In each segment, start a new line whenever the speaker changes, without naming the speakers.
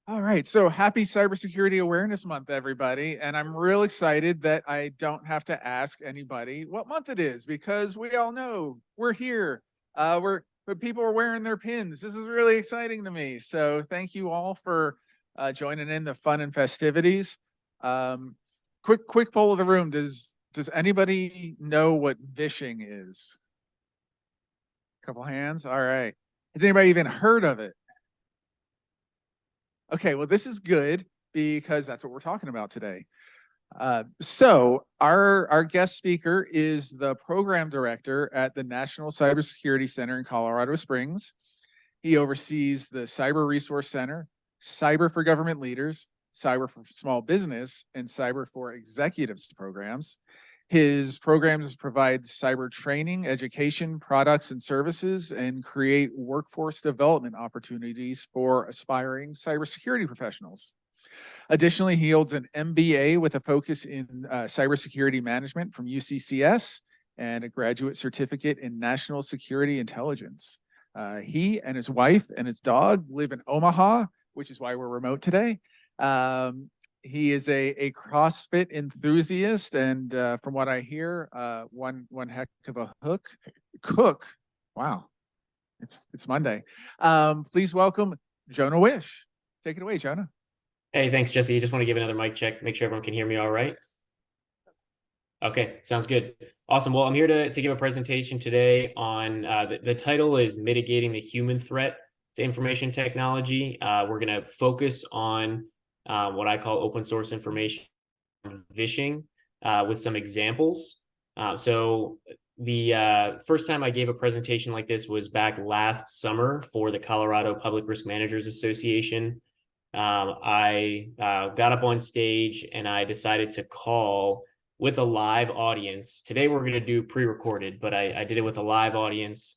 All right, so happy Cybersecurity Awareness Month, everybody. And I'm real excited that I don't have to ask anybody what month it is because we all know we're here. But people are wearing their pins. This is really exciting to me. So thank you all for joining in the fun and festivities. Um, quick poll of the room. Does anybody know what vishing is? Couple hands. All right. Has anybody even heard of it? Okay, well, this is good because that's what we're talking about today. So our guest speaker is the program director at the National Cybersecurity Center in Colorado Springs. He oversees the Cyber Resource Center, Cyber for Government Leaders, Cyber for Small Business, and Cyber for Executives programs. His programs provide cyber training, education, products, and services, and create workforce development opportunities for aspiring cybersecurity professionals. Additionally, he holds an MBA with a focus in cybersecurity management from UCCS and a graduate certificate in national security intelligence. He and his wife and his dog live in Omaha, which is why we're remote today. He is a CrossFit enthusiast, and from what I hear, one heck of a cook. Wow, it's Monday. Please welcome Jonah Wish. Take it away, Jonah.
Hey, thanks, Jesse. Just want to give another mic check, make sure everyone can hear me all right. Okay, sounds good. Awesome. Well, I'm here to give a presentation today on the title is Mitigating the Human Threat to Information Technology. We're going to focus on what I call open source information vishing with some examples. So the first time I gave a presentation like this was back last summer for the Colorado Public Risk Managers Association. I got up on stage and I decided to call with a live audience. Today we're going to do pre-recorded, but I did it with a live audience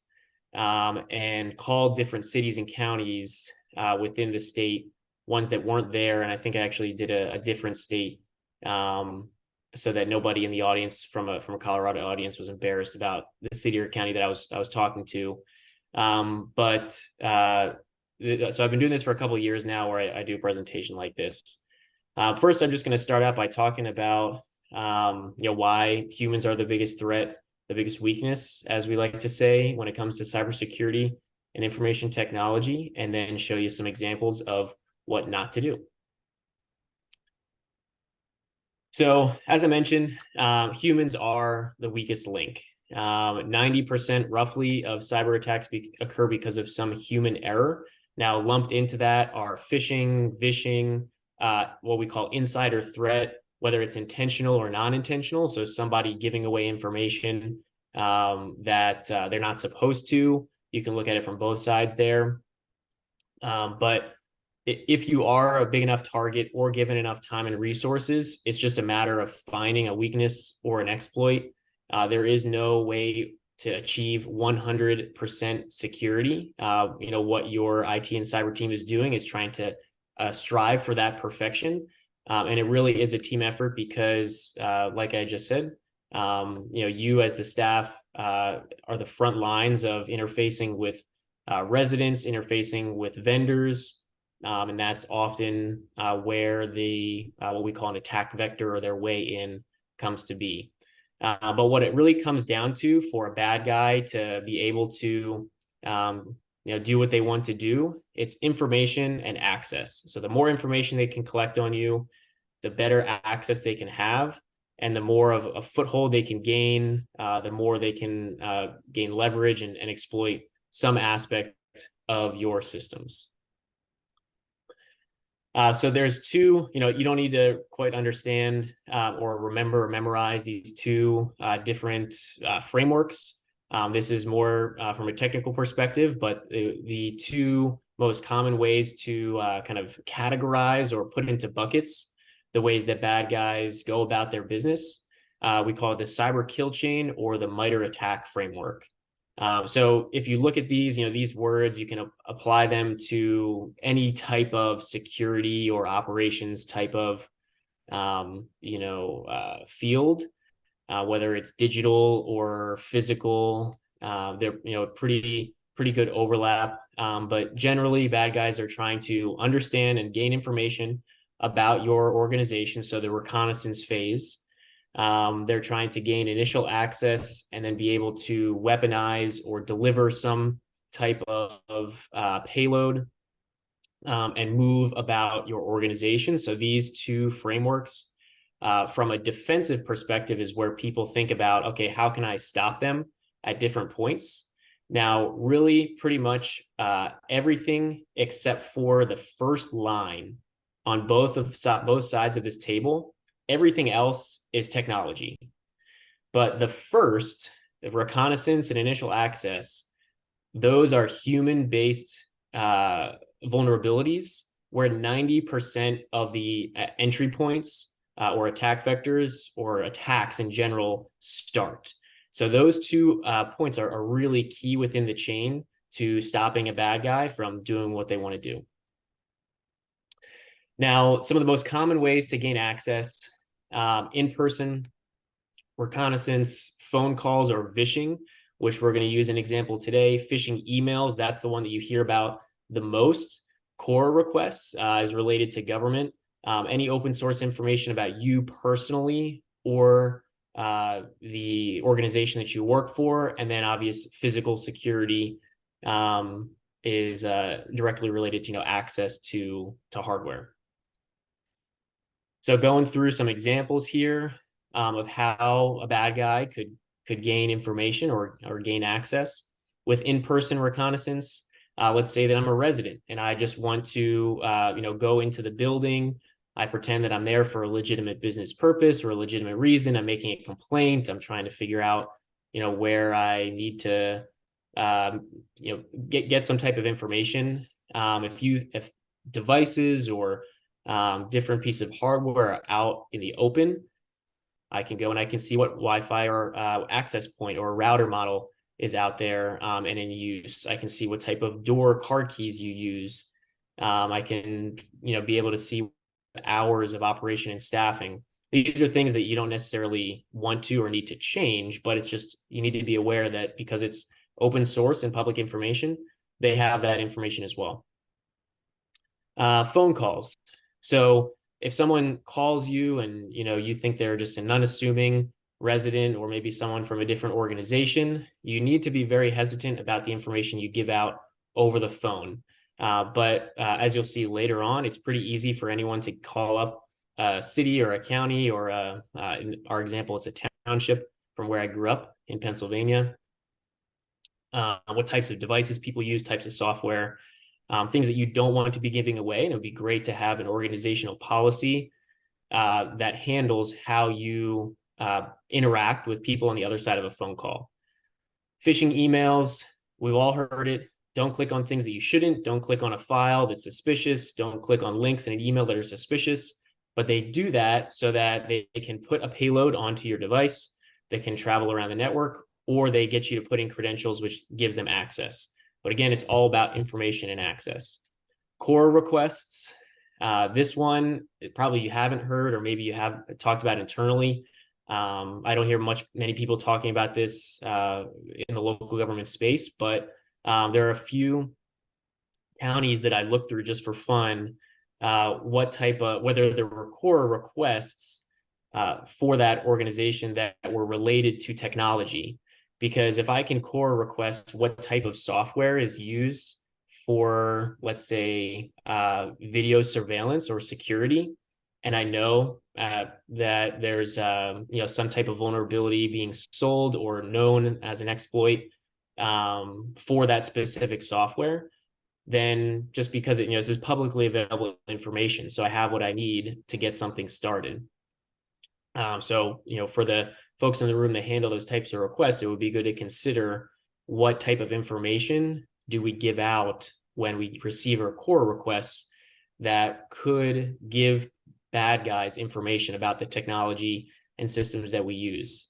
and called different cities and counties within the state, ones that weren't there. And I think I actually did a different state so that nobody in the audience from a Colorado audience was embarrassed about the city or county that I was talking to. So I've been doing this for a couple of years now where I do a presentation like this. First, I'm just going to start out by talking about why humans are the biggest threat, the biggest weakness, as we like to say, when it comes to cybersecurity and information technology, and then show you some examples of what not to do. So as I mentioned, humans are the weakest link. 90% roughly of cyber attacks occur because of some human error. Now, lumped into that are phishing, vishing, what we call insider threat, whether it's intentional or non-intentional. So somebody giving away information that they're not supposed to. You can look at it from both sides there. But if you are a big enough target or given enough time and resources, it's just a matter of finding a weakness or an exploit. There is no way to achieve 100% security. What your IT and cyber team is doing is trying to strive for that perfection. And it really is a team effort because, like I just said, you as the staff are the front lines of interfacing with residents, interfacing with vendors, and that's often where the what we call an attack vector or their way in comes to be. But what it really comes down to for a bad guy to be able to do what they want to do, it's information and access. So the more information they can collect on you, the better access they can have, and the more of a foothold they can gain, the more they can gain leverage and exploit some aspect of your systems. So there's two, you don't need to quite understand or remember or memorize these two different frameworks. This is more from a technical perspective, but the two most common ways to kind of categorize or put into buckets the ways that bad guys go about their business. We call it the cyber kill chain or the MITRE ATT&CK framework. So if you look at these words, you can apply them to any type of security or operations type of, field, whether it's digital or physical. They're, pretty pretty good overlap. But generally, bad guys are trying to understand and gain information about your organization. So the reconnaissance phase. They're trying to gain initial access and then be able to weaponize or deliver some type of payload and move about your organization. So these two frameworks, from a defensive perspective, is where people think about, okay, how can I stop them at different points? Now, really, pretty much everything except for the first line on both sides of this table, everything else is technology. But the first, the reconnaissance and initial access, those are human-based vulnerabilities where 90% of the entry points or attack vectors or attacks in general start. So those two points are really key within the chain to stopping a bad guy from doing what they want to do. Now, some of the most common ways to gain access: in-person, reconnaissance, phone calls, or phishing, which we're going to use an example today. Phishing emails, that's the one that you hear about the most. Core requests is related to government. Any open source information about you personally or the organization that you work for. And then obvious physical security is directly related to access to hardware. So going through some examples here of how a bad guy could gain information or gain access with in-person reconnaissance. Let's say that I'm a resident and I just want to go into the building. I pretend that I'm there for a legitimate business purpose or a legitimate reason. I'm making a complaint. I'm trying to figure out where I need to get some type of information. If devices or different pieces of hardware are out in the open, I can go and I can see what Wi-Fi or access point or router model is out there and in use. I can see what type of door card keys you use. I can be able to see hours of operation and staffing. These are things that you don't necessarily want to or need to change, but it's just you need to be aware that because it's open source and public information, they have that information as well. Phone calls. So if someone calls you and you think they're just an unassuming resident or maybe someone from a different organization, you need to be very hesitant about the information you give out over the phone. But as you'll see later on, it's pretty easy for anyone to call up a city or a county or in our example, it's a township from where I grew up in Pennsylvania. What types of devices people use, types of software, things that you don't want to be giving away. And it would be great to have an organizational policy that handles how you interact with people on the other side of a phone call. Phishing emails, we've all heard it. Don't click on things that you shouldn't. Don't click on a file that's suspicious. Don't click on links in an email that are suspicious. But they do that so that they can put a payload onto your device that can travel around the network, or they get you to put in credentials, which gives them access. But again, it's all about information and access. Core requests. This one, probably you haven't heard, or maybe you have talked about internally. I don't hear many people talking about this in the local government space, but there are a few counties that I looked through just for fun, whether there were core requests for that organization that were related to technology. Because if I can core request what type of software is used for, let's say, video surveillance or security, and I know that there's some type of vulnerability being sold or known as an exploit for that specific software, then just because this is publicly available information, so I have what I need to get something started. So for the folks in the room that handle those types of requests, it would be good to consider what type of information do we give out when we receive our core requests that could give bad guys information about the technology and systems that we use.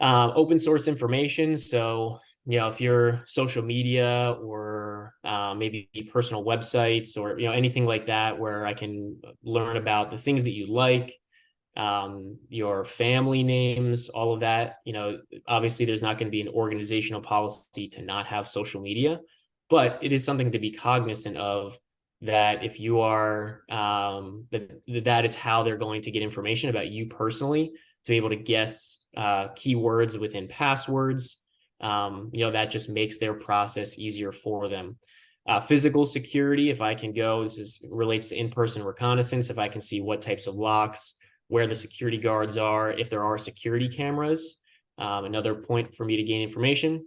Open source information. So, if you're social media or maybe personal websites or, anything like that, where I can learn about the things that you like, your family names, all of that. Obviously there's not going to be an organizational policy to not have social media, but it is something to be cognizant of, that if you are, that is how they're going to get information about you personally, to be able to guess keywords within passwords. That just makes their process easier for them. Physical security, if I can go, relates to in-person reconnaissance. If I can see what types of locks, where the security guards are, if there are security cameras, another point for me to gain information.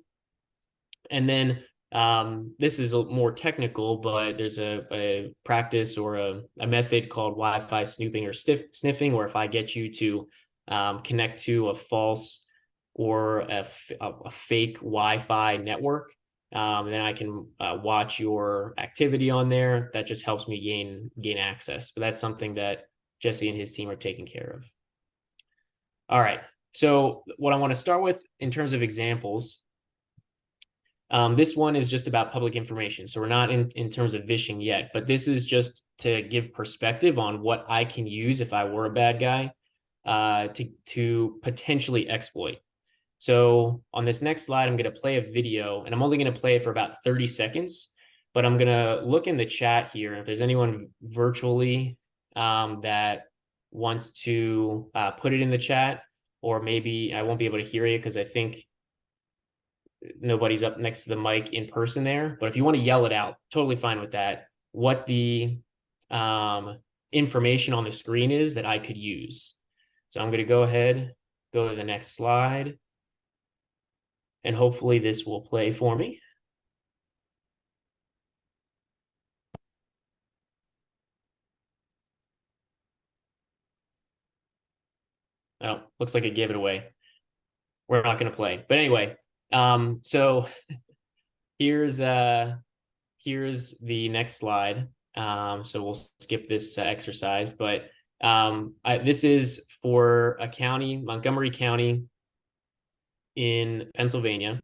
And then this is more technical, but there's a practice or a method called Wi-Fi snooping or sniffing, where if I get you to connect to a false or a fake Wi-Fi network, then I can watch your activity on there. That just helps me gain access. But that's something that Jesse and his team are taking care of. All right. So what I want to start with in terms of examples, this one is just about public information. So we're not in terms of vishing yet, but this is just to give perspective on what I can use if I were a bad guy to potentially exploit. So on this next slide, I'm going to play a video, and I'm only going to play it for about 30 seconds, but I'm going to look in the chat here. If there's anyone virtually that wants to put it in the chat, or maybe I won't be able to hear you because I think nobody's up next to the mic in person there. But if you want to yell it out, totally fine with that. What the information on the screen is that I could use. So I'm going to go ahead, go to the next slide, and hopefully this will play for me. Oh, looks like it gave it away. We're not going to play. But anyway, so here's the next slide. So we'll skip this exercise, but this is for a county, Montgomery County in Pennsylvania.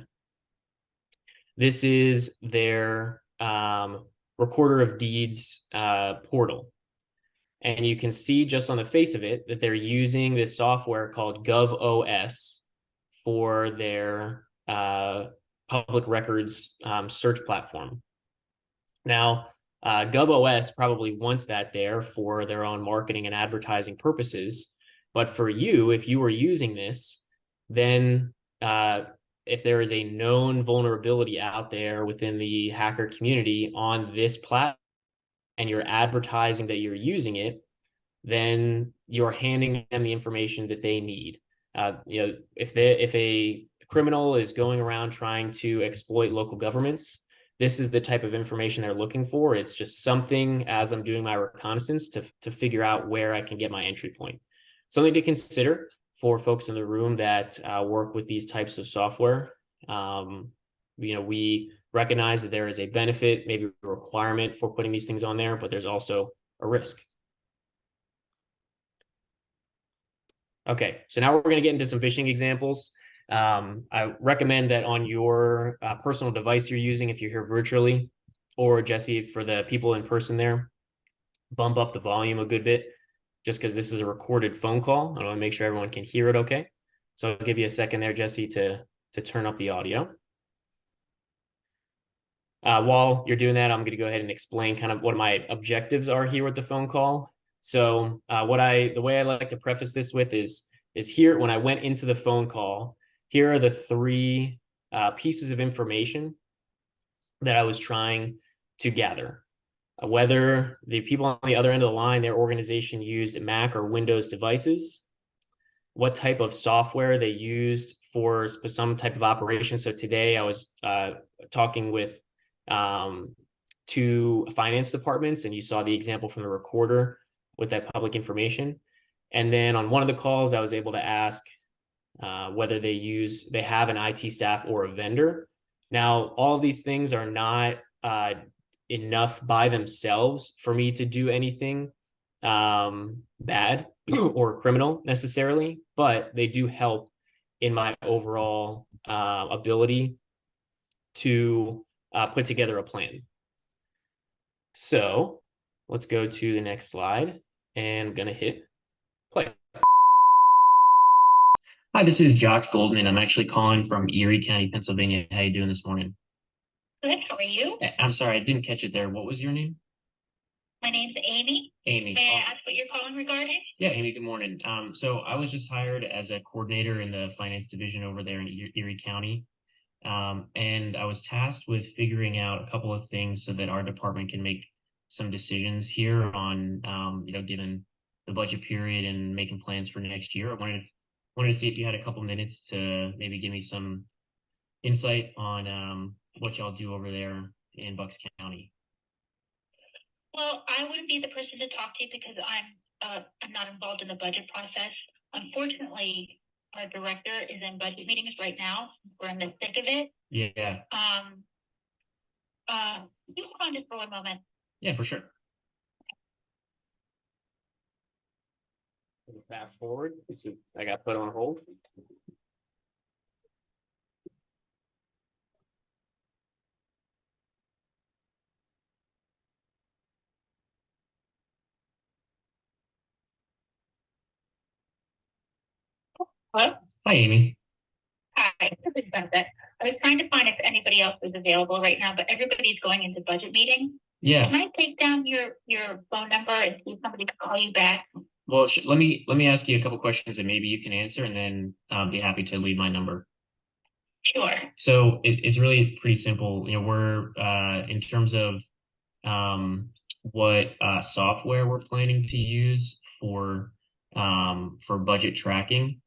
This is their Recorder of Deeds portal. And you can see just on the face of it that they're using this software called GovOS for their public records search platform. Now, GovOS probably wants that there for their own marketing and advertising purposes. But for you, if you were using this, then if there is a known vulnerability out there within the hacker community on this platform, and you're advertising that you're using it, then you're handing them the information that they need. If a criminal is going around trying to exploit local governments, this is the type of information they're looking for. It's just something, as I'm doing my reconnaissance, to figure out where I can get my entry point. Something to consider for folks in the room that work with these types of software. We recognize that there is a benefit, maybe a requirement for putting these things on there, but there's also a risk. Okay, so now we're going to get into some phishing examples. I recommend that on your personal device you're using, if you're here virtually, or Jesse, for the people in person there, bump up the volume a good bit, just because this is a recorded phone call. I want to make sure everyone can hear it okay. So I'll give you a second there, Jesse, to turn up the audio. While you're doing that, I'm going to go ahead and explain kind of what my objectives are here with the phone call. So the way I like to preface this with is here, when I went into the phone call, here are the three pieces of information that I was trying to gather. Whether the people on the other end of the line, their organization used Mac or Windows devices, what type of software they used for some type of operation. So today I was talking with two finance departments, and you saw the example from the recorder with that public information. And then on one of the calls, I was able to ask whether they have an IT staff or a vendor. Now, all of these things are not enough by themselves for me to do anything bad or criminal necessarily, but they do help in my overall ability to put together a plan. So let's go to the next slide, and I'm going to hit play. Hi, this is Josh Goldman. I'm actually calling from Erie County, Pennsylvania. How you doing this morning?
Good. How are you?
I'm sorry, I didn't catch it there. What was your name?
My name's Amy.
Amy.
May I ask what you're calling regarding?
Yeah, Amy, good morning. So I was just hired as a coordinator in the finance division over there in Erie County. And I was tasked with figuring out a couple of things so that our department can make some decisions here on, given the budget period and making plans for next year. I wanted to see if you had a couple minutes to maybe give me some insight on what y'all do over there in Bucks County.
Well, I wouldn't be the person to talk to because I'm not involved in the budget process. Unfortunately, our director is in budget meetings right now. We're in the thick of it.
Yeah.
You hold on just for one moment.
Yeah, for sure. Fast forward. I got put on hold.
Hello?
Hi, Amy.
Hi. Sorry about that. I was trying to find if anybody else is available right now, but everybody's going into budget meeting.
Yeah.
Can I take down your phone number and see if somebody can call you back?
Well, let me ask you a couple questions that maybe you can answer, and then I'll be happy to leave my number.
Sure.
So it's really pretty simple. We're in terms of what software we're planning to use for budget tracking.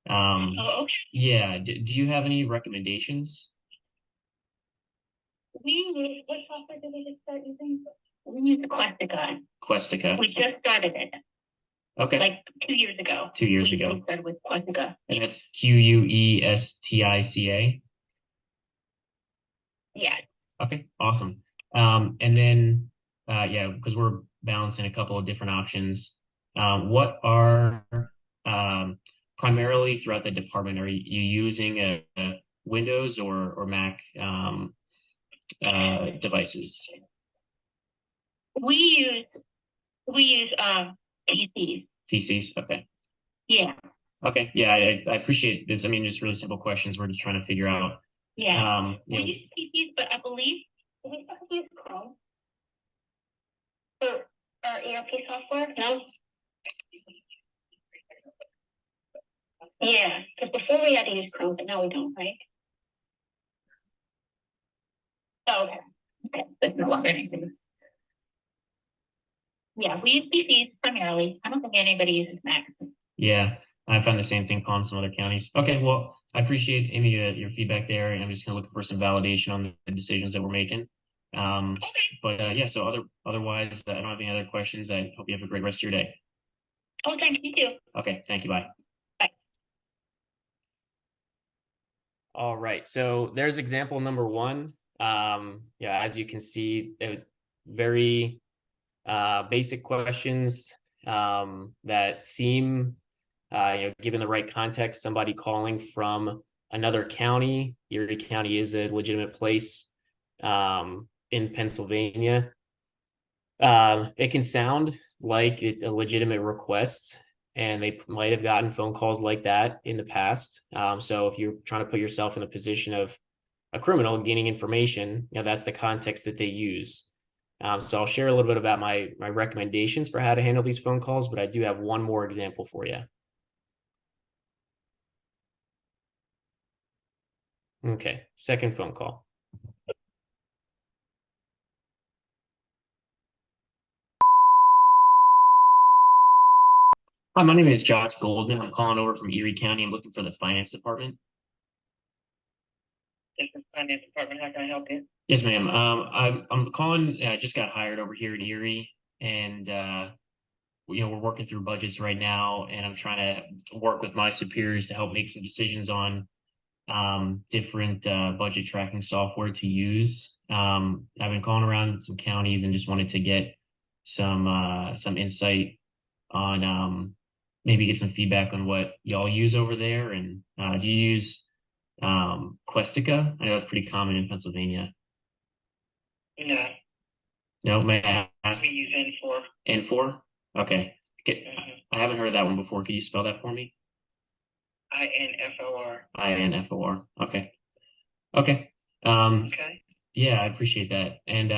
Oh, okay.
Yeah. Do you have any recommendations?
What software did we just start using? We use Questica.
Questica.
We just started it
Okay.
like 2 years ago.
2 years
We
ago.
started with Questica.
And that's Questica.
Yeah.
Okay, awesome. And then, yeah, because we're balancing a couple of different options. What are primarily throughout the department, are you using a Windows or Mac devices?
We use PCs.
PCs, okay.
Yeah.
Okay, yeah, I appreciate this. I mean, just really simple questions. We're just trying to figure out.
Yeah. We use PCs, but I believe we use Chrome for our ERP software. No. Yeah, because before we had to use Chrome, but now we don't, right? Oh, okay. Okay, that's no longer anything. Yeah, we use PCs primarily. I don't think anybody uses Mac.
Yeah, I found the same thing calling some other counties. Okay, well, I appreciate Amy your feedback there, and I'm just gonna look for some validation on the decisions that we're making. Okay. But yeah, so otherwise, I don't have any other questions. I hope you have a great rest of your day.
Oh, thank you too.
Okay, thank you. Bye.
Bye.
All right, so there's example number one. Yeah, as you can see, it was very basic questions that seem, given the right context, somebody calling from another county. Erie County is a legitimate place in Pennsylvania. It can sound like it's a legitimate request, and they might have gotten phone calls like that in the past. So if you're trying to put yourself in the position of a criminal gaining information, that's the context that they use. So I'll share a little bit about my recommendations for how to handle these phone calls, but I do have one more example for you. Okay, second phone call. Hi, my name is Josh Goldman. I'm calling over from Erie County. I'm looking for the finance department.
This is finance department. How can I help you?
Yes, ma'am. I'm calling. I just got hired over here in Erie, and we're working through budgets right now, and I'm trying to work with my superiors to help make some decisions on different budget tracking software to use. I've been calling around some counties and just wanted to get some insight on maybe get some feedback on what y'all use over there. And do you use Questica? I know that's pretty common in Pennsylvania.
No.
No, may I ask?
We use N4.
N4? Okay. I haven't heard of that one before. Could you spell that for me?
INFOR.
INFOR. Okay. Okay.
Okay.
Yeah, I appreciate that. And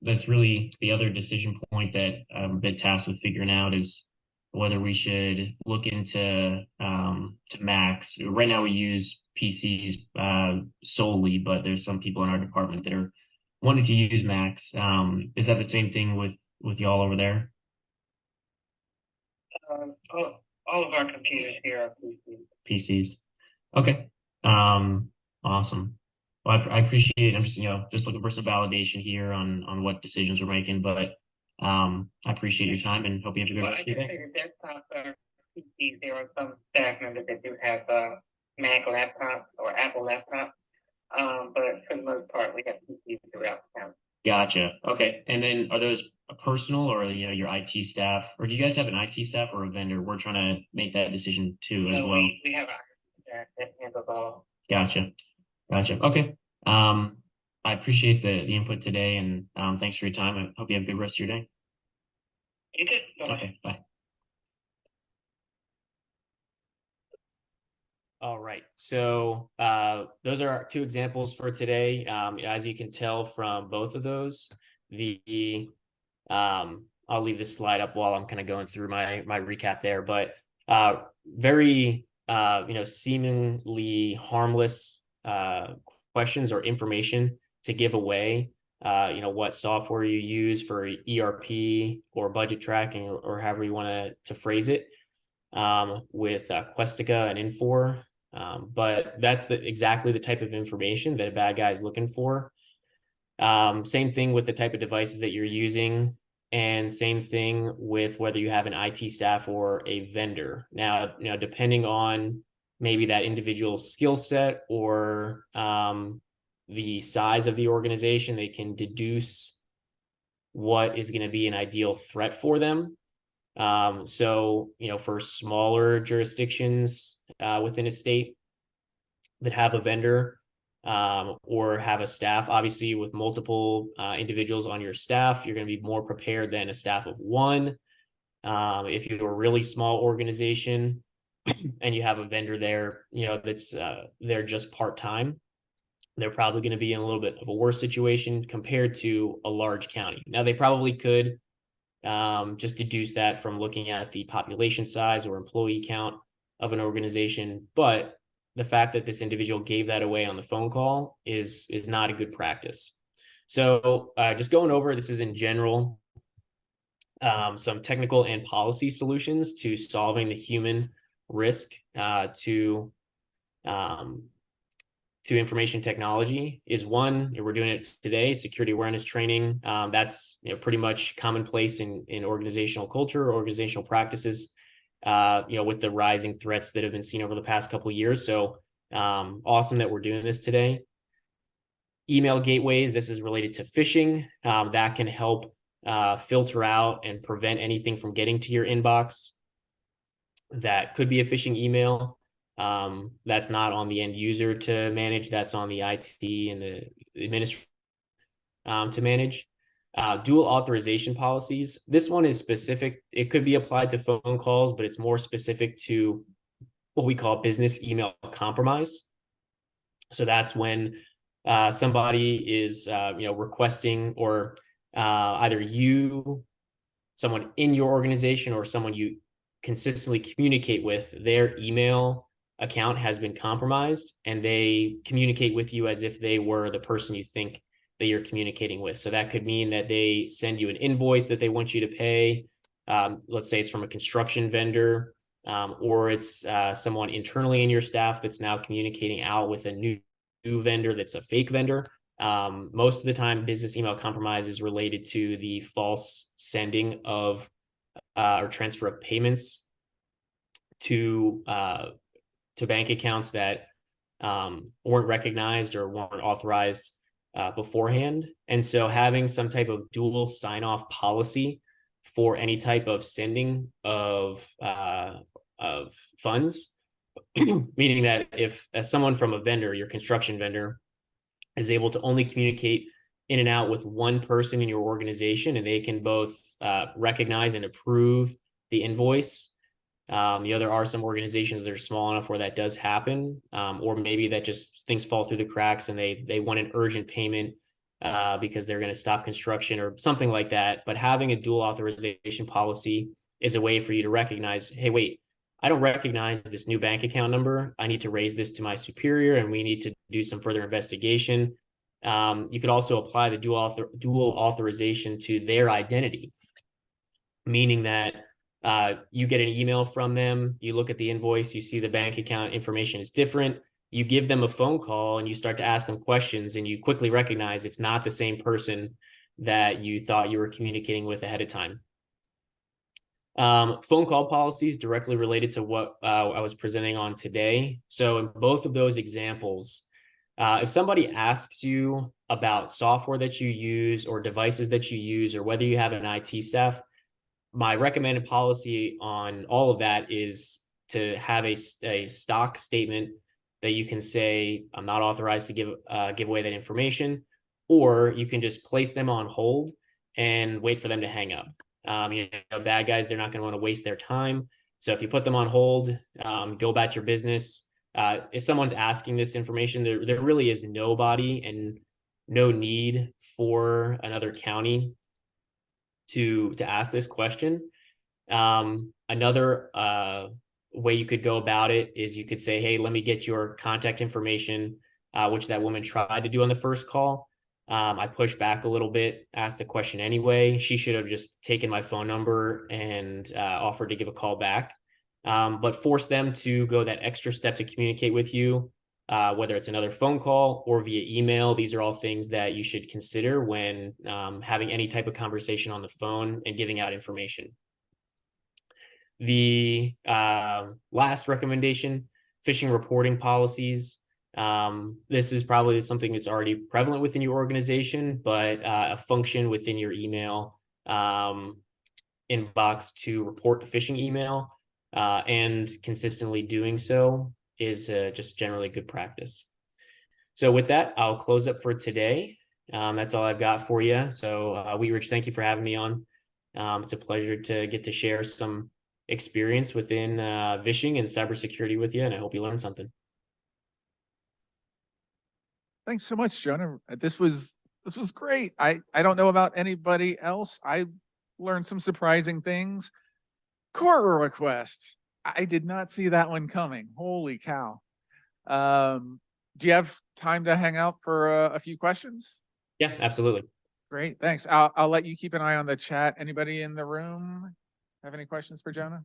that's really the other decision point that I'm a bit tasked with figuring out is whether we should look into to Macs. Right now we use PCs solely, but there's some people in our department that are wanting to use Macs. Is that the same thing with y'all over there?
All of our computers here are PCs.
PCs. Okay. Awesome. Well, I appreciate it. I'm just, just looking for some validation here on what decisions we're making, but I appreciate your time and hope you have a good rest of your day.
Desktops are PCs. There are some staff members that do have Mac laptops or Apple laptops, but for the most part, we have PCs throughout the town.
Gotcha. Okay. And then are those personal or your IT staff, or do you guys have an IT staff or a vendor? We're trying to make that decision too as well.
We have a staff that handles all.
Gotcha. Okay. I appreciate the input today and thanks for your time. I hope you have a good rest of your day.
You too.
Okay, bye. All right. So those are our two examples for today. As you can tell from both of those, I'll leave this slide up while I'm kind of going through my recap there, but very seemingly harmless questions or information to give away. What software you use for ERP or budget tracking or however you want to phrase it with Questica and Infor. But that's exactly the type of information that a bad guy is looking for. Same thing with the type of devices that you're using, and same thing with whether you have an IT staff or a vendor. Now, depending on maybe that individual skill set or the size of the organization, they can deduce what is going to be an ideal threat for them. So, for smaller jurisdictions within a state that have a vendor or have a staff, obviously with multiple individuals on your staff, you're going to be more prepared than a staff of one. If you're a really small organization and you have a vendor there, that's they're just part-time, they're probably going to be in a little bit of a worse situation compared to a large county. Now, they probably could just deduce that from looking at the population size or employee count of an organization. But the fact that this individual gave that away on the phone call is not a good practice. So just going over, this is in general, some technical and policy solutions to solving the human risk to information technology is one. We're doing it today, security awareness training. That's pretty much commonplace in organizational culture, organizational practices, with the rising threats that have been seen over the past couple of years. So awesome that we're doing this today. Email gateways, this is related to phishing. That can help filter out and prevent anything from getting to your inbox. That could be a phishing email. That's not on the end user to manage. That's on the IT and the administrator to manage. Dual authorization policies. This one is specific. It could be applied to phone calls, but it's more specific to what we call business email compromise. So that's when somebody is, requesting or either someone in your organization or someone you consistently communicate with, their email account has been compromised and they communicate with you as if they were the person you think that you're communicating with. So that could mean that they send you an invoice that they want you to pay. Let's say it's from a construction vendor, or it's someone internally in your staff that's now communicating out with a new vendor that's a fake vendor. Most of the time, business email compromise is related to the false sending of or transfer of payments to bank accounts that weren't recognized or weren't authorized beforehand. And so having some type of dual sign-off policy for any type of sending of funds, meaning that if someone from a vendor, your construction vendor, is able to only communicate in and out with one person in your organization, and they can both recognize and approve the invoice There are some organizations that are small enough where that does happen, or maybe that just things fall through the cracks and they want an urgent payment because they're going to stop construction or something like that. But having a dual authorization policy is a way for you to recognize, hey, wait, I don't recognize this new bank account number. I need to raise this to my superior and we need to do some further investigation. You could also apply the dual authorization to their identity, meaning that you get an email from them, you look at the invoice, you see the bank account information is different, you give them a phone call and you start to ask them questions and you quickly recognize it's not the same person that you thought you were communicating with ahead of time. Phone call policies directly related to what I was presenting on today. So in both of those examples, if somebody asks you about software that you use or devices that you use or whether you have an IT staff, my recommended policy on all of that is to have a stock statement that you can say, I'm not authorized to give away that information, or you can just place them on hold and wait for them to hang up. Bad guys, they're not going to want to waste their time. So if you put them on hold, go about your business. If someone's asking this information, there really is nobody and no need for another county to ask this question. Another way you could go about it is you could say, hey, let me get your contact information, which that woman tried to do on the first call. I pushed back a little bit, asked the question anyway. She should have just taken my phone number and offered to give a call back, but force them to go that extra step to communicate with you, whether it's another phone call or via email. These are all things that you should consider when having any type of conversation on the phone and giving out information. The last recommendation, phishing reporting policies. This is probably something that's already prevalent within your organization, but a function within your email inbox to report a phishing email and consistently doing so is just generally good practice. So with that, I'll close up for today. That's all I've got for you. So Rich, thank you for having me on. It's a pleasure to get to share some experience within phishing and cybersecurity with you, and I hope you learned something.
Thanks so much, Jonah. This was great. I don't know about anybody else. I learned some surprising things. Quora requests. I did not see that one coming. Holy cow. Do you have time to hang out for a few questions?
Yeah, absolutely.
Great, thanks. I'll let you keep an eye on the chat. Anybody in the room have any questions for Jonah?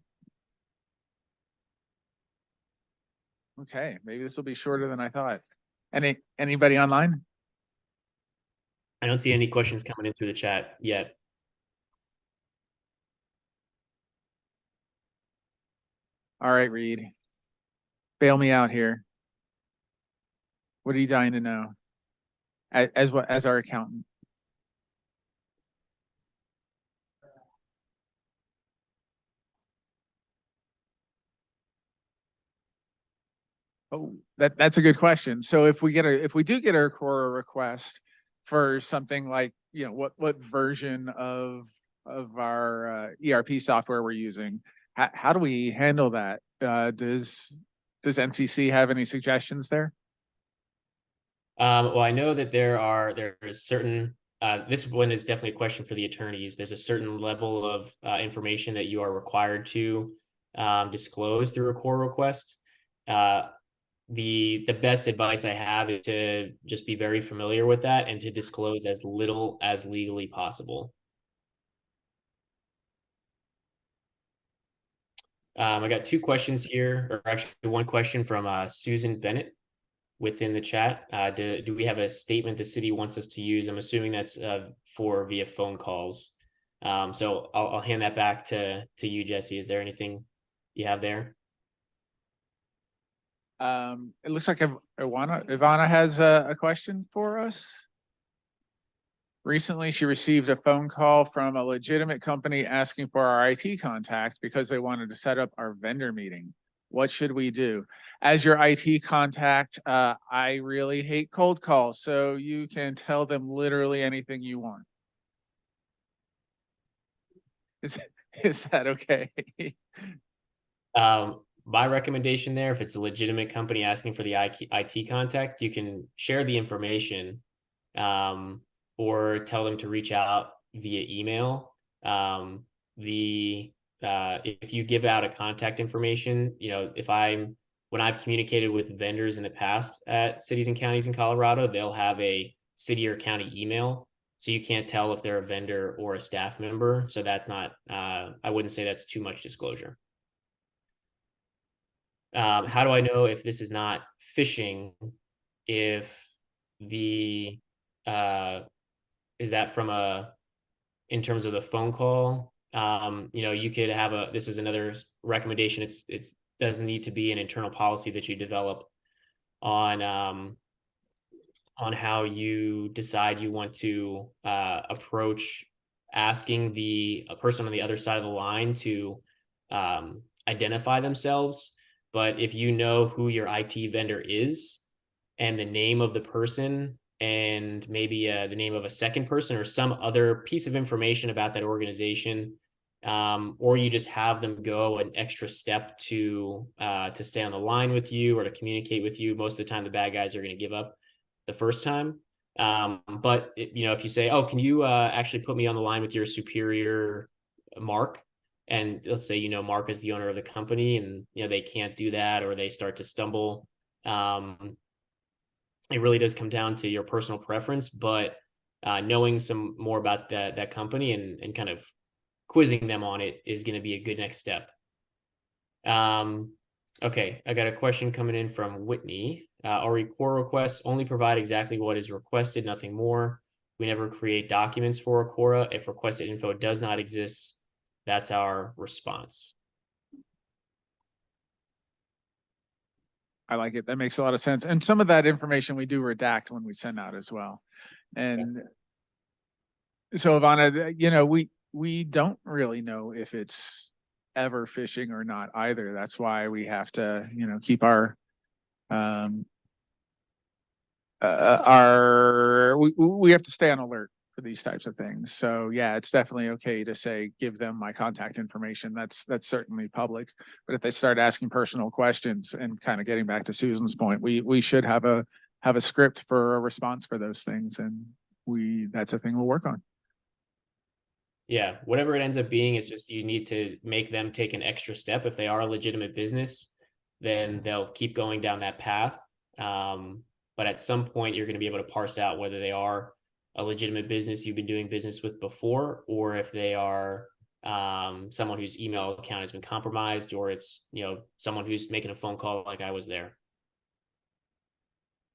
Okay, maybe this will be shorter than I thought. Anybody online?
I don't see any questions coming in through the chat yet.
All right, Reed. Bail me out here. What are you dying to know? As our accountant? Oh, that's a good question. So if we do get a Quora request for something like, what version of our ERP software we're using, how do we handle that? Does NCC have any suggestions there?
Well, I know that there's certain, this one is definitely a question for the attorneys. There's a certain level of information that you are required to disclose through a Quora request. The best advice I have is to just be very familiar with that and to disclose as little as legally possible. I got two questions here, or actually one question from Susan Bennett within the chat. Do we have a statement the city wants us to use? I'm assuming that's for via phone calls. So I'll hand that back to you, Jesse. Is there anything you have there?
It looks like Ivana has a question for us. Recently, she received a phone call from a legitimate company asking for our IT contact because they wanted to set up our vendor meeting. What should we do? As your IT contact, I really hate cold calls, so you can tell them literally anything you want. Is that okay?
My recommendation there, if it's a legitimate company asking for the IT contact, you can share the information, or tell them to reach out via email. If you give out a contact information, when I've communicated with vendors in the past at cities and counties in Colorado, they'll have a city or county email. So you can't tell if they're a vendor or a staff member. So that's not, I wouldn't say that's too much disclosure. How do I know if this is not phishing? If the, is that from in terms of the phone call? You could have this is another recommendation. It doesn't need to be an internal policy that you develop on how you decide you want to approach asking a person on the other side of the line to identify themselves. But if you know who your IT vendor is and the name of the person and maybe the name of a second person or some other piece of information about that organization, or you just have them go an extra step to stay on the line with you or to communicate with you, most of the time the bad guys are going to give up the first time. But if you say, oh, can you actually put me on the line with your superior, Mark? And let's say, Mark is the owner of the company and, they can't do that, or they start to stumble. It really does come down to your personal preference, but knowing some more about that company and kind of quizzing them on it is going to be a good next step. Okay, I got a question coming in from Whitney. Our core requests only provide exactly what is requested, nothing more. We never create documents for Cora. If requested info does not exist, that's our response.
I like it. That makes a lot of sense. And some of that information we do redact when we send out as well. And so, Ivana, we don't really know if it's ever phishing or not either. That's why we have to, keep our we have to stay on alert for these types of things. So yeah, it's definitely okay to say, give them my contact information. That's certainly public. But if they start asking personal questions and kind of getting back to Susan's point, we should have a script for a response for those things. And that's a thing we'll work on.
Yeah, whatever it ends up being, it's just you need to make them take an extra step. If they are a legitimate business, then they'll keep going down that path. But at some point, you're going to be able to parse out whether they are a legitimate business you've been doing business with before, or if they are someone whose email account has been compromised, or it's someone who's making a phone call like I was there.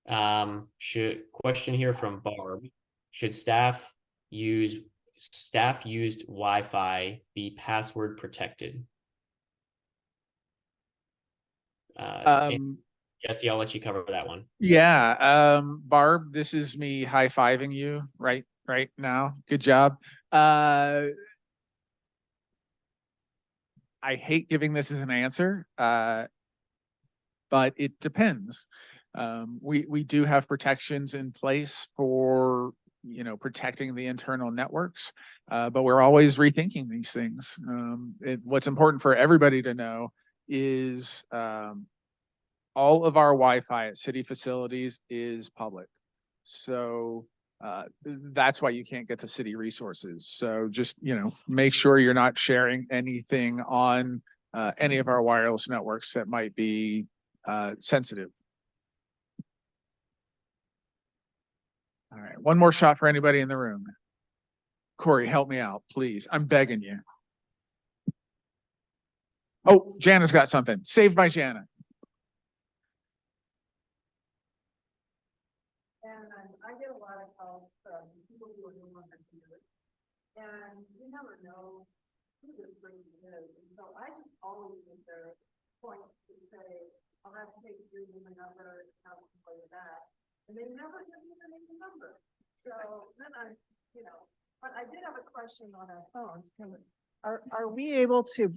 Question here from Barb: should staff used Wi-Fi be password protected? Jesse, I'll let you cover that one.
Yeah. Barb, this is me high-fiving you right now. Good job. I hate giving this as an answer, but it depends. We do have protections in place for protecting the internal networks, but we're always rethinking these things. What's important for everybody to know is all of our Wi-Fi at city facilities is public. So that's why you can't get to city resources. So just, make sure you're not sharing anything on any of our wireless networks that might be sensitive. All right, one more shot for anybody in the room. Corey, help me out, please. I'm begging you. Oh, Jana's got something. Saved by Jana.
And I get a lot of calls from people who are new on computers, and you never know who this person is. And so I just always make their point to say, I'll have to take your name and number and how to play that. And they never give me the name and number. So then but I did have a question on our phones. Are we able to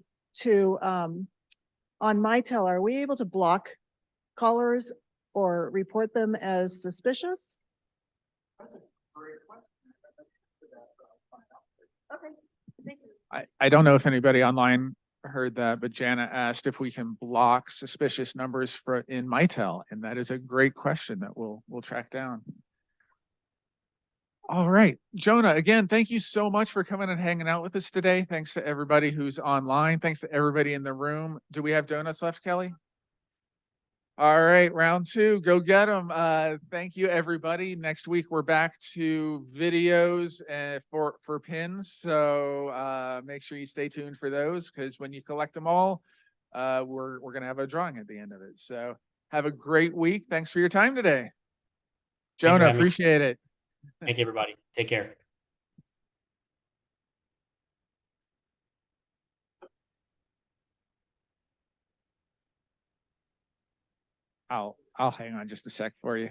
on MyTel, are we able to block callers or report them as suspicious?
That's a great question.
Okay, thank you.
I don't know if anybody online heard that, but Jana asked if we can block suspicious numbers in Mitel, and that is a great question that we'll track down. All right, Jonah, again, thank you so much for coming and hanging out with us today. Thanks to everybody who's online. Thanks to everybody in the room. Do we have donuts left, Kelly? All right, round two, go get them. Thank you, everybody. Next week, we're back to videos for pins. So make sure you stay tuned for those, because when you collect them all, we're going to have a drawing at the end of it. So have a great week. Thanks for your time today. Jonah, appreciate it.
Thank you, everybody. Take care.
I'll hang on just a sec for you.